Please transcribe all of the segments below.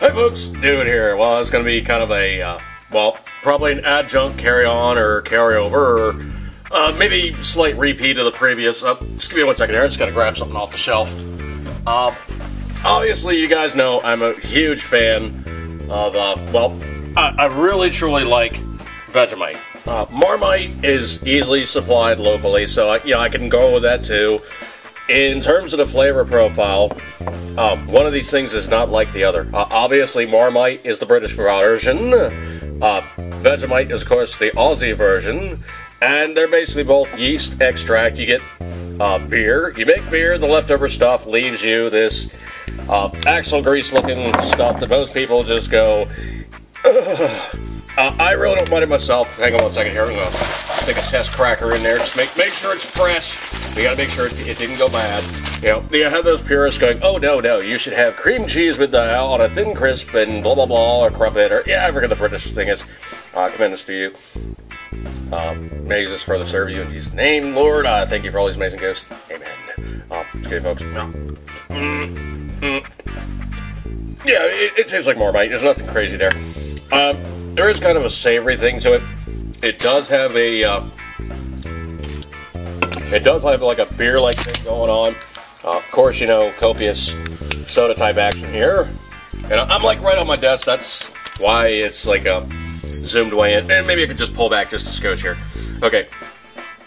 Hey folks, Dude here. Well, it's going to be kind of a, well, probably an adjunct carry-on or carry-over, or maybe slight repeat of the previous. Just give me 1 second here. I just got to grab something off the shelf. Obviously, you guys know I'm a huge fan of, well, I really truly like Vegemite. Marmite is easily supplied locally, so I can go with that too. In terms of the flavor profile, one of these things is not like the other. Obviously, Marmite is the British version. Vegemite is, of course, the Aussie version. And they're basically both yeast extract. You get beer. You make beer. The leftover stuff leaves you this axle grease-looking stuff that most people just go, ugh. I really don't mind it myself. Hang on 1 second here. I'm going to stick a test cracker in there. Just make sure it's fresh. We got to make sure it didn't go bad. You have those purists going, oh, no, you should have cream cheese with the on a thin crisp and blah, blah, blah, or crumpet, or, I forget the British thing is. Commend this to you. May Jesus further serve you in Jesus' name, Lord. Thank you for all these amazing gifts. Amen. It's good, folks. Yeah, it tastes like Marmite. There's nothing crazy there. There is kind of a savory thing to it. It does have a, like a beer-like thing going on. Of course, copious soda-type action here. And I'm like right on my desk. That's why it's like a zoomed way in. And maybe I could just pull back just a scotch here. Okay.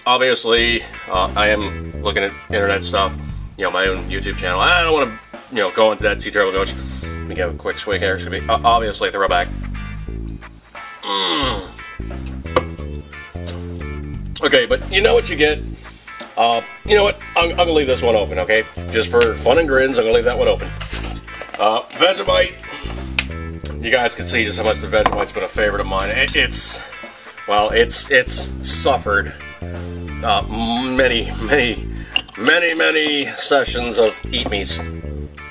Obviously, I am looking at internet stuff. My own YouTube channel. I don't want to, go into that tutorial coach. Let me give a quick swig here. It's going to be, obviously, throwback. Okay, but you know what you get? You know what? I'm going to leave this one open, okay? Just for fun and grins, I'm going to leave that one open. Vegemite. You guys can see just how much the Vegemite's been a favorite of mine. It's suffered many sessions of eat me's.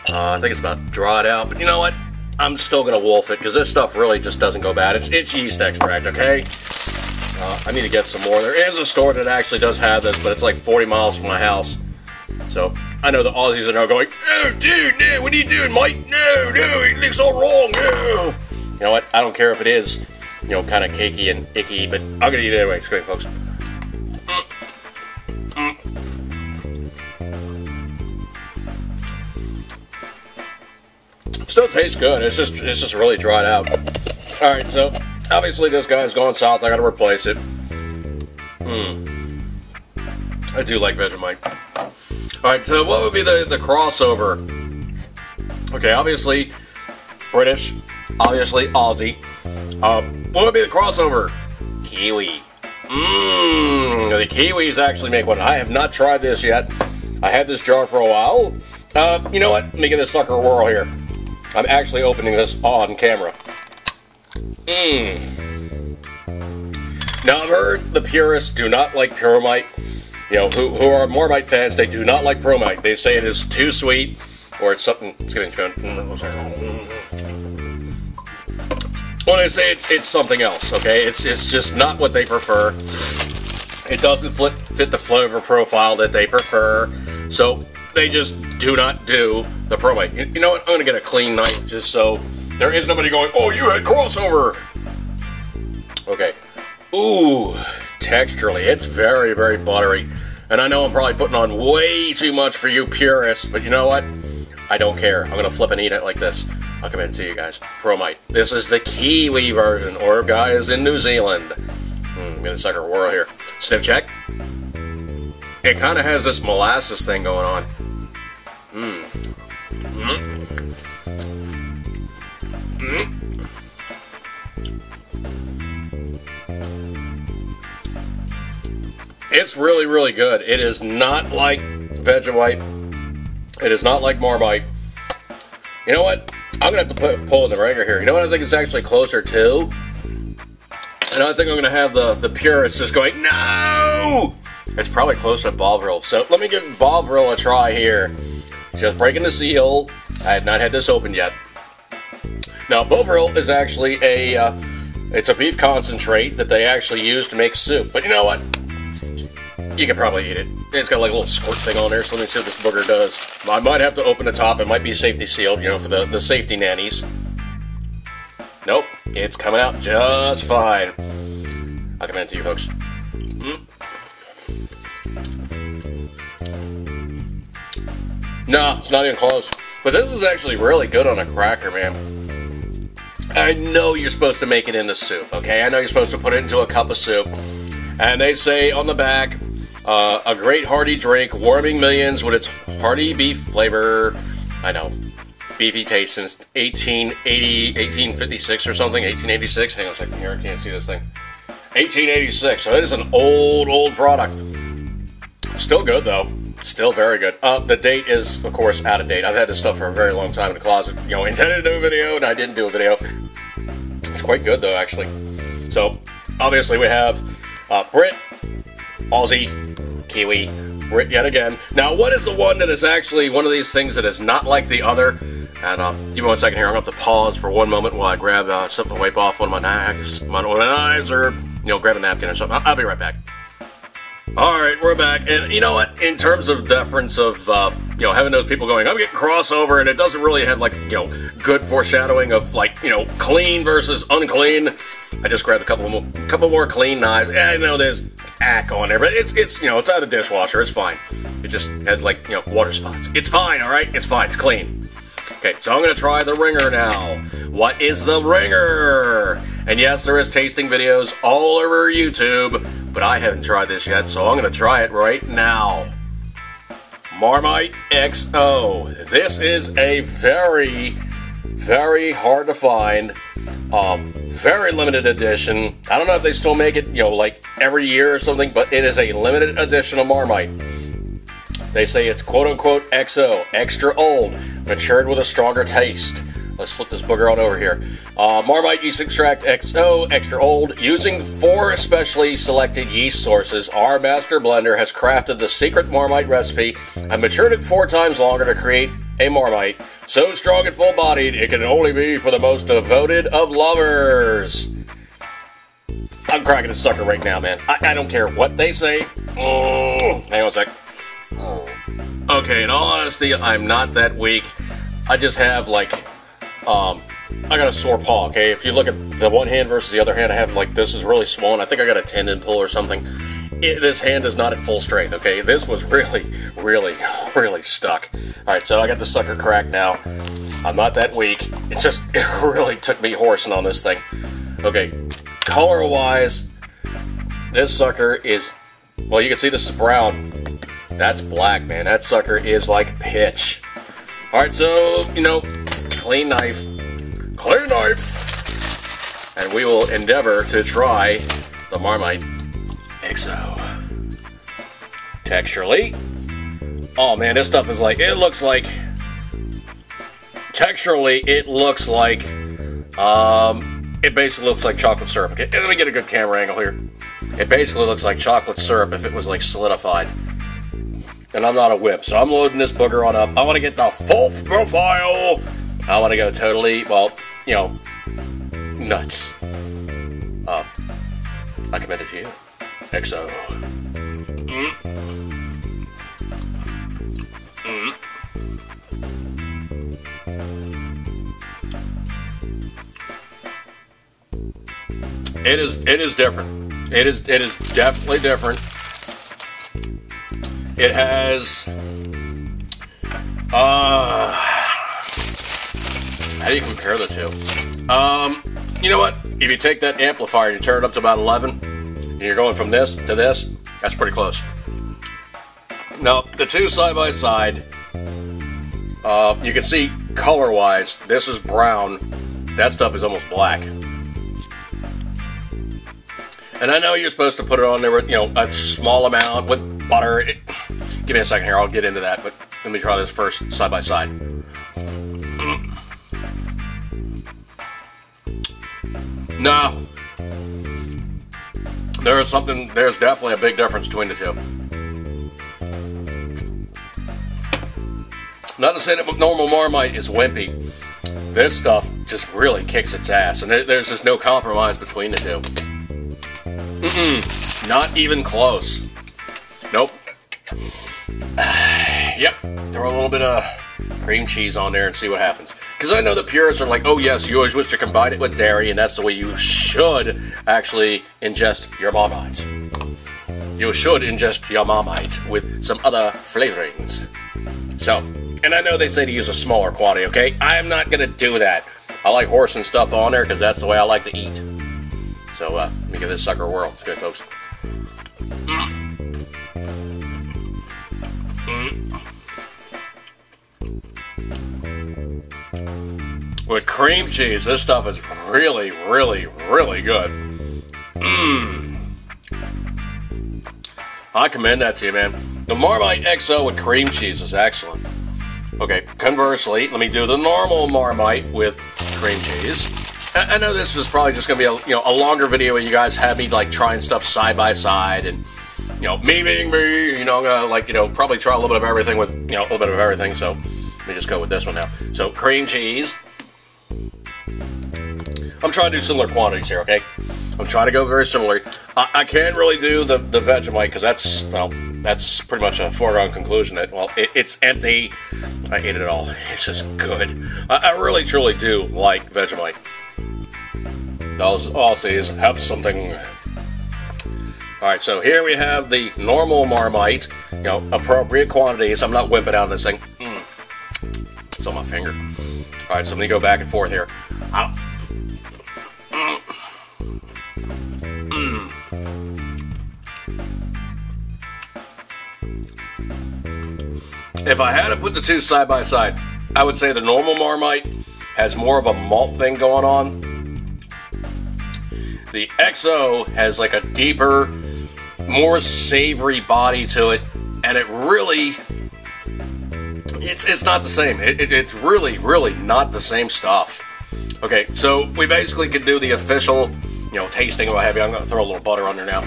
I think it's about dried out, but you know what? I'm still going to wolf it, because this stuff really just doesn't go bad. It's yeast extract, okay? I need to get some more. There is a store that actually does have this, but it's like 40 miles from my house. So, I know the Aussies are now going, oh, dude, no, what are you doing, Mike? No, it looks all wrong, no. You know what? I don't care if it is, kind of cakey and icky, but I'm going to eat it anyway. It's great, folks. Still tastes good. It's just really dried out. All right, so obviously this guy's gone south. I got to replace it. I do like Vegemite. All right, so what would be the crossover? Okay, obviously British, obviously Aussie. What would be the crossover? Kiwi. The Kiwis actually make one. I have not tried this yet. I had this jar for a while. You know what? Let me give this sucker a whirl here. I'm actually opening this on camera. Now, I've heard the purists do not like PROMITE. Who are Marmite fans, they do not like PROMITE. They say it is too sweet, or it's something. Well, they say it's something else, okay? It's just not what they prefer. It doesn't fit the flavor profile that they prefer. So, they just do not do the PROMITE. You know what? I'm going to get a clean knife just so there is nobody going, oh, you had crossover. Okay. Ooh, texturally, it's very, very buttery. And I know I'm probably putting on way too much for you purists, but you know what? I don't care. I'm going to flip and eat it like this. I'll come in to you guys. PROMITE. This is the Kiwi version, or guys in New Zealand. I'm going to sucker a whirl here. Sniff check. It kind of has this molasses thing going on. It's really, really good. It is not like Vegemite. It is not like Marmite. You know what? I'm going to have to pull in the ringer here. You know what I think it's actually closer to? And I think I'm going to have the purists just going, no! It's probably closer to BOVRIL. So let me give BOVRIL a try here. Just breaking the seal. I had not had this opened yet. Now, BOVRIL is actually it's a beef concentrate that they actually use to make soup. But you know what? You can probably eat it. It's got like a little squirt thing on there, so let me see what this booger does. I might have to open the top. It might be safety sealed, for the safety nannies. Nope, it's coming out just fine. I'll come in to you folks. No, it's not even close. But this is actually really good on a cracker, man. I know you're supposed to make it into soup, okay? I know you're supposed to put it into a cup of soup. And they say on the back, a great hearty drink, warming millions with its hearty beef flavor. I know. Beefy taste since 1856 or something. 1886. Hang on a second here. I can't see this thing. 1886. So it is an old product. Still good, though. Still very good. The date is, of course, out of date. I've had this stuff for a very long time in the closet. You know, intended to do a video, and I didn't do a video. It's quite good, though, actually. So, obviously, we have Brit, Aussie, Kiwi, Brit yet again. Now, what is the one that is actually one of these things that is not like the other? And give me 1 second here. I'm going to have to pause for one moment while I grab something to wipe off one of my knives, or, you know, grab a napkin or something. I'll be right back. Alright, we're back, and you know what, in terms of deference of, you know, having those people going, I'm getting crossover, and it doesn't really have, like, you know, good foreshadowing of, like, you know, clean versus unclean. I just grabbed a couple more clean knives. Yeah, I know there's ack on there, but it's, you know, it's out of the dishwasher, it's fine. It just has, like, you know, water spots. It's fine, alright? It's fine, it's clean. Okay, so I'm gonna try the ringer now. What is the ringer? And yes, there is tasting videos all over YouTube, but I haven't tried this yet, so I'm going to try it right now. Marmite XO. This is a very hard to find, very limited edition. I don't know if they still make it, you know, like every year or something, but it is a limited edition of Marmite. They say it's quote-unquote XO, extra old, matured with a stronger taste. Let's flip this booger on over here. Marmite Yeast Extract XO, extra old. Using 4 specially selected yeast sources, our master blender has crafted the secret Marmite recipe and matured it 4 times longer to create a Marmite so strong and full-bodied it can only be for the most devoted of lovers. I'm cracking a sucker right now, man. I don't care what they say. Hang on a sec. Okay, in all honesty, I'm not that weak. I just have, like, I got a sore paw, okay? If you look at the one hand versus the other hand, I have, like, this is really swollen. I think I got a tendon pull or something. This hand is not at full strength, okay? This was really stuck. Alright, so I got the sucker cracked now. I'm not that weak. It really took me horsing on this thing. Okay, color-wise, this sucker is, well, you can see this is brown. That's black, man. That sucker is like pitch. Alright, so, you know, clean knife, and we will endeavor to try the Marmite XO. Texturally, oh man, this stuff is like, it looks like, texturally, it looks like, it basically looks like chocolate syrup. Okay, let me get a good camera angle here. It basically looks like chocolate syrup if it was like solidified. And I'm not a whip, so I'm loading this booger on up. I want to get the full profile. I want to go totally, well, you know, nuts. I commend it to you. XO. It is different. It is definitely different. It has, how do you compare the two? You know what? If you take that amplifier and you turn it up to about 11, and you're going from this to this, that's pretty close. Now, the two side by side, you can see color-wise, this is brown, that stuff is almost black. And I know you're supposed to put it on there with, you know, a small amount with butter. Give me a second here, I'll get into that, but let me try this first, side by side. No. There's definitely a big difference between the two. Not to say that normal Marmite is wimpy. This stuff just really kicks its ass, and there's just no compromise between the two. Not even close. Nope. Yep, throw a little bit of cream cheese on there and see what happens. Because I know the purists are like, oh yes, you always wish to combine it with dairy, and that's the way you should actually ingest your Marmite. You should ingest your Marmite with some other flavorings. So, and I know they say to use a smaller quantity, okay? I am not going to do that. I like horse and stuff on there because that's the way I like to eat. So, let me give this sucker a whirl. It's good, folks. With cream cheese, this stuff is really, really, really good. I commend that to you, man. The Marmite XO with cream cheese is excellent. Okay, conversely, let me do the normal Marmite with cream cheese. I know this is probably just going to be a longer video where you guys have me like trying stuff side by side, and me being me, I'm gonna probably try a little bit of everything with a little bit of everything. So let me just go with this one now. So cream cheese. I'm trying to do similar quantities here, okay? I'm trying to go very similar. I can't really do the Vegemite because that's pretty much a foregone conclusion that, it's empty. I ate it all. It's just good. I really, truly do like Vegemite. All I'll say is have something. Alright, so here we have the normal Marmite, appropriate quantities. I'm not wimping out this thing. It's on my finger. Alright, so let me go back and forth here. If I had to put the two side by side, I would say the normal Marmite has more of a malt thing going on. The XO has like a deeper, more savory body to it, and it really, it's not the same. It's really, really not the same stuff. Okay, so we basically could do the official, tasting or what have you. I'm going to throw a little butter on there now.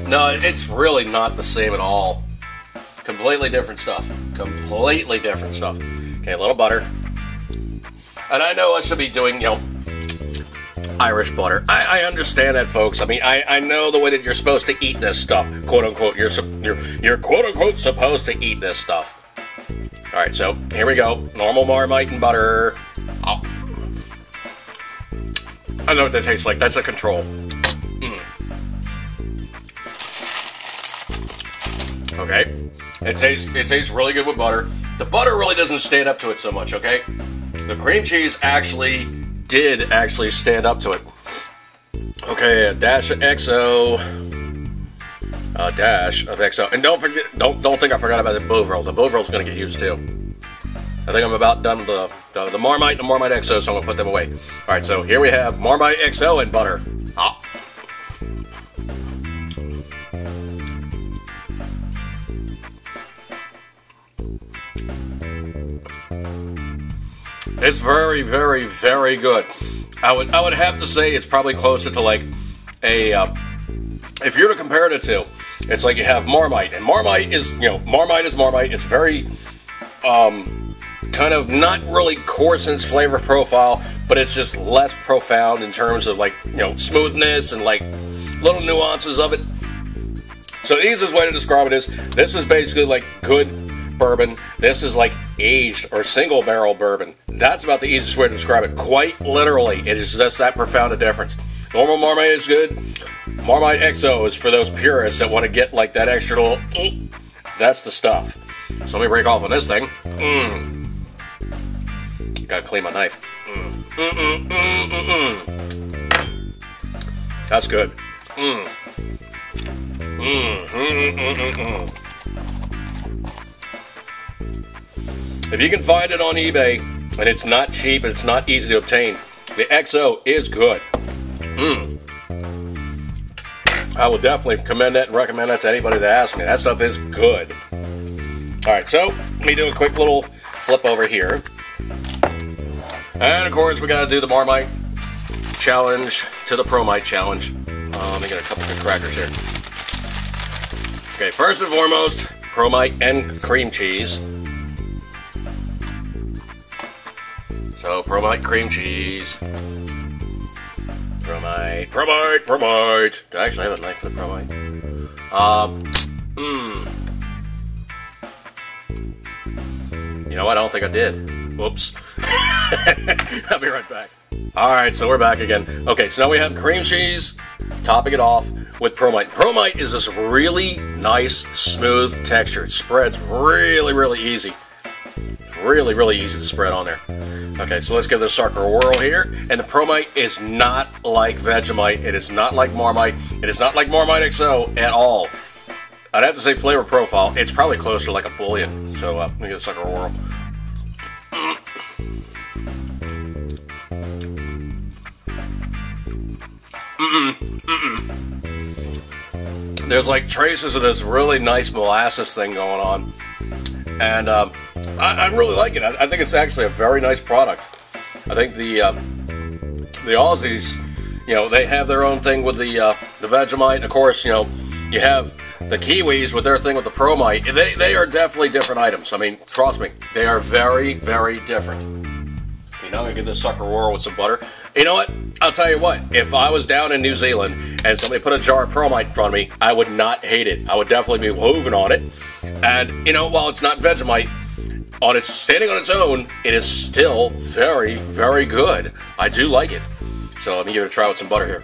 No, it's really not the same at all. Completely different stuff. Completely different stuff. Okay, a little butter. And I know I should be doing, Irish butter. I understand that, folks. I mean, I know the way that you're supposed to eat this stuff. Quote unquote, you're quote unquote supposed to eat this stuff. Alright, so here we go. Normal Marmite and butter. Oh. I know what that tastes like. That's a control. Okay. It tastes really good with butter. The butter really doesn't stand up to it so much, okay? The cream cheese did actually stand up to it. Okay, a dash of XO. A dash of XO. And don't think I forgot about the BOVRIL. The BOVRIL's gonna get used too. I think I'm about done with the Marmite and the Marmite XO, so I'm gonna put them away. Alright, so here we have Marmite XO and butter. Ah. It's very, very, very good. I would have to say it's probably closer to like a if you're to compare the two, it's like you have Marmite, and Marmite is Marmite is Marmite. It's very kind of not really coarse in its flavor profile, but it's just less profound in terms of like smoothness and like little nuances of it. So the easiest way to describe it is this is basically like good bourbon. This is like aged or single barrel bourbon. That's about the easiest way to describe it. Quite literally, it is just that profound a difference. Normal Marmite is good. Marmite XO is for those purists that want to get like that extra little that's the stuff. So let me break off on this thing. Gotta clean my knife. That's good. If you can find it on eBay, and it's not cheap, and it's not easy to obtain, the XO is good. I will definitely commend that and recommend that to anybody that asks me. That stuff is good. Alright, so let me do a quick little flip over here. And of course, we gotta do the Marmite challenge to the PROMITE challenge. Let me get a couple good crackers here. Okay, first and foremost, PROMITE and cream cheese. So, PROMITE cream cheese. PROMITE. Do I actually have a knife for the PROMITE? You know what? I don't think I did. Whoops. I'll be right back. Alright, so we're back again. Okay, so now we have cream cheese, topping it off with PROMITE. PROMITE is this really nice, smooth texture. It spreads really, really easy. Really, really easy to spread on there. Okay, so let's give this sucker a whirl here. And the PROMITE is not like Vegemite. It is not like Marmite. It is not like Marmite XO at all. I'd have to say flavor profile. It's probably closer to like a bouillon. So let me give this sucker a whirl. There's like traces of this really nice molasses thing going on. And I really like it. I think it's actually a very nice product. I think the Aussies, you know, they have their own thing with the Vegemite. And of course, you know, you have the Kiwis with their thing with the PROMITE. They are definitely different items. I mean, trust me, they are very, very different. Okay, now I'm going to give this sucker a whirl with some butter. You know what? I'll tell you what. If I was down in New Zealand and somebody put a jar of PROMITE in front of me, I would not hate it. I would definitely be moving on it. And, you know, while it's not Vegemite, standing on its own, it is still very, very good. I do like it. So let me give it a try with some butter here.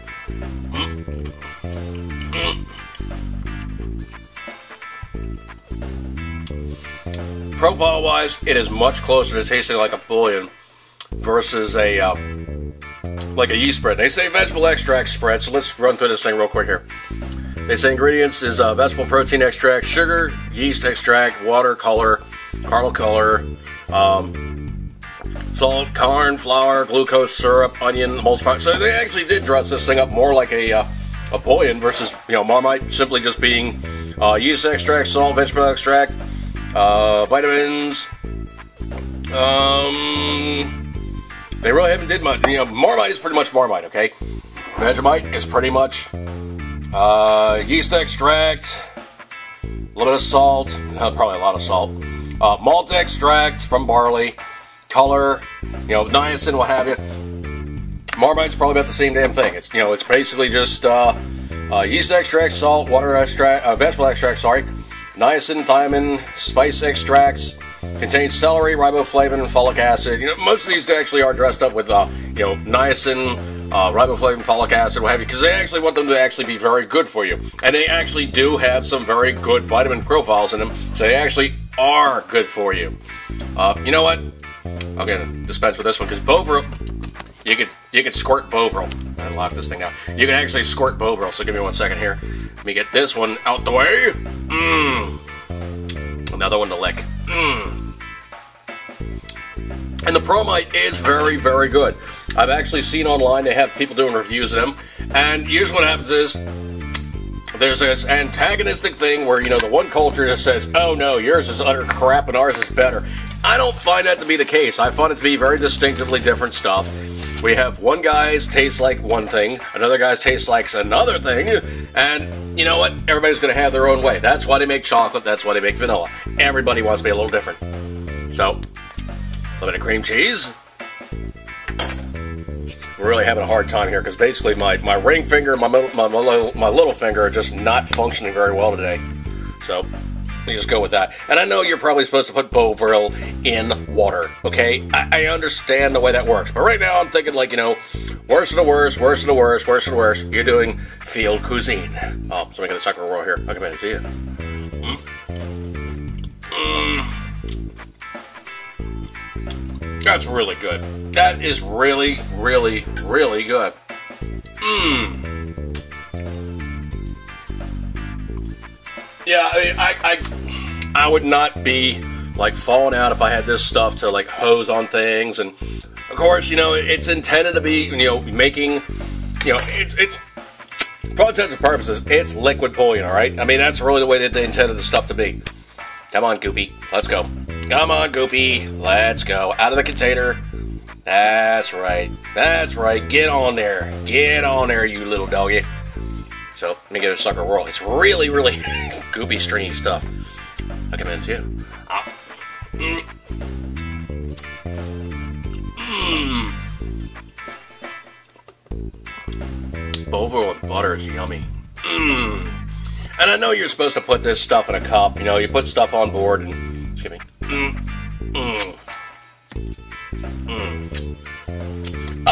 Profile-wise, it is much closer to tasting like a bouillon versus a like a yeast spread. They say vegetable extract spread, so let's run through this thing real quick here. They say ingredients is vegetable protein extract, sugar, yeast extract, water, color, caramel color, salt, corn, flour, glucose, syrup, onion, emulsifier. So they actually did dress this thing up more like a bouillon versus, you know, Marmite simply just being yeast extract, salt, vegetable extract, vitamins. They really haven't did much. You know, Marmite is pretty much Marmite, okay? Vegemite is pretty much yeast extract, a little bit of salt, probably a lot of salt, malt extract from barley, color, you know, niacin, what have you. Marmite's probably about the same damn thing. It's, you know, it's basically just yeast extract, salt, water extract, vegetable extract, sorry, niacin, thiamine, spice extracts. Contains celery, riboflavin, and folic acid. You know, most of these actually are dressed up with, you know, niacin, riboflavin, folic acid, what have you, because they actually want them to actually be very good for you. And they actually do have some very good vitamin profiles in them, so they actually are good for you. You know what? I'm going to dispense with this one, because BOVRIL, you could squirt BOVRIL. I lock this thing down. You can actually squirt BOVRIL, so give me 1 second here. Let me get this one out the way. Another one to lick. And the PROMITE is very, very good. I've actually seen online they have people doing reviews of them, and usually what happens is there's this antagonistic thing where, you know, the one culture just says, oh no, yours is utter crap and ours is better. I don't find that to be the case. I find it to be very distinctively different stuff. We have one guy's tastes like one thing, another guy's tastes like another thing, and you know what? Everybody's going to have their own way. That's why they make chocolate, that's why they make vanilla. Everybody wants to be a little different. So, a little bit of cream cheese. We're really having a hard time here because basically my ring finger and my little finger are just not functioning very well today. So, let me just go with that. And I know you're probably supposed to put BOVRIL in water, okay? I understand the way that works. But right now I'm thinking like, you know, worst of the worst, worst of the worst, worst of the worst. You're doing field cuisine. Oh, so I'm going to sucker roll here. I'll come in and see you. That's really good. That is really, really, really good. Yeah, I mean, I would not be like falling out if I had this stuff to like hose on things, and of course, you know, it's intended to be, you know, making, you know, it's for all intents and purposes, it's liquid bouillon, all right? I mean, that's really the way that they intended the stuff to be. Come on, Goopy, let's go. Come on, Goopy, let's go. Out of the container. That's right. That's right. Get on there. Get on there, you little doggy. So, let me get a sucker whirl. It's really, really goopy, stringy stuff. I'll come in too. BOVRIL with butter is yummy. And I know you're supposed to put this stuff in a cup. You know, you put stuff on board and... Excuse me.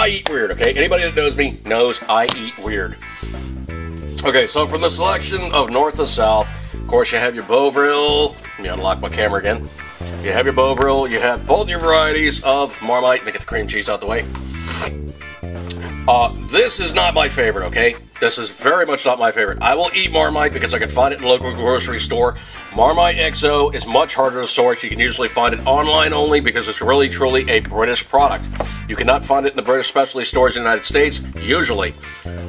I eat weird, okay? Anybody that knows me knows I eat weird. Okay, so from the selection of north to south, of course you have your BOVRIL. Let me unlock my camera again. You have your BOVRIL, you have both your varieties of Marmite. Let me get the cream cheese out the way. This is not my favorite, okay? This is very much not my favorite. I will eat Marmite because I can find it in the local grocery store. Marmite XO is much harder to source. You can usually find it online only because it's really, truly a British product. You cannot find it in the British specialty stores in the United States, usually.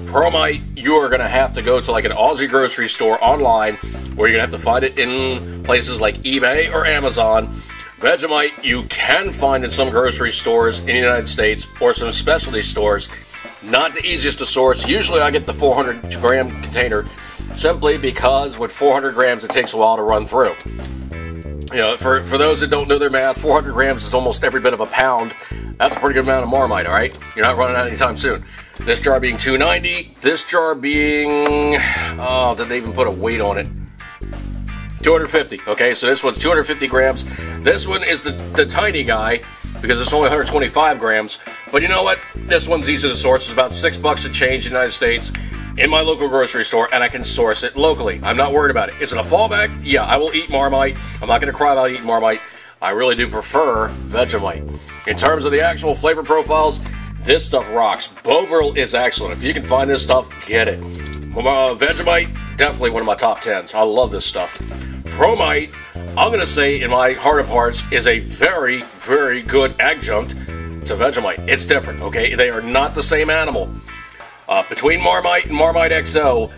PROMITE, you are going to have to go to like an Aussie grocery store online, where you're going to have to find it in places like eBay or Amazon. Vegemite, you can find in some grocery stores in the United States or some specialty stores. Not the easiest to source. Usually I get the 400-gram container simply because with 400 grams it takes a while to run through. You know, for those that don't know their math, 400 grams is almost every bit of a pound. That's a pretty good amount of Marmite, all right? You're not running out anytime soon. This jar being $2.90. This jar being, oh, did they even put a weight on it? 250, okay? So this one's 250 grams. This one is the tiny guy, because it's only 125 grams. But you know what? This one's easy to source. It's about $6 a change in the United States in my local grocery store, and I can source it locally. I'm not worried about it. Is it a fallback? Yeah, I will eat Marmite. I'm not going to cry about eating Marmite. I really do prefer Vegemite. In terms of the actual flavor profiles, this stuff rocks. BOVRIL is excellent. If you can find this stuff, get it. Vegemite, definitely one of my top 10s. I love this stuff. PROMITE, I'm going to say, in my heart of hearts, is a very, very good adjunct to Vegemite. It's different, okay? They are not the same animal. Between Marmite and Marmite XO,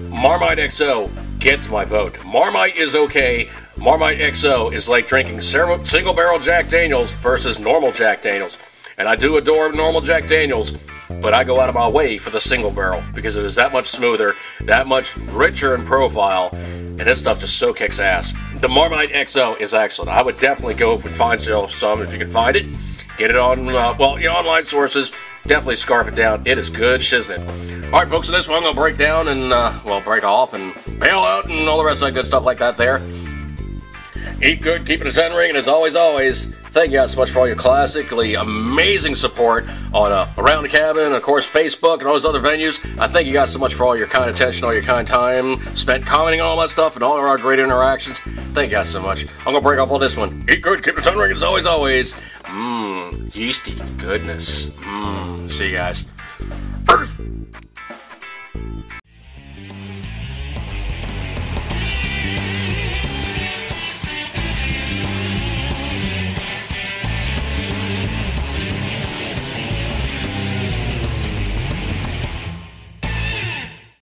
Marmite XO gets my vote. Marmite is okay. Marmite XO is like drinking single barrel Jack Daniels versus normal Jack Daniels. And I do adore normal Jack Daniels, but I go out of my way for the single barrel because it is that much smoother, that much richer in profile, and this stuff just so kicks ass. The Marmite XO is excellent. I would definitely go and find some if you can find it. Get it on, well, your online sources. Definitely scarf it down. It is good shiznit. All right, folks, so this one I'm going to break down and, well, break off and bail out and all the rest of that good stuff like that there. Eat good, keep it a 10 ring, and as always, thank you guys so much for all your classically amazing support on Around the Cabin, and of course Facebook and all those other venues. I thank you guys so much for all your kind attention, all your kind time spent commenting on all that stuff, and all of our great interactions. Thank you guys so much. I'm going to break off on this one. Eat good, keep it a 10 ring, and as always, yeasty goodness. See you guys.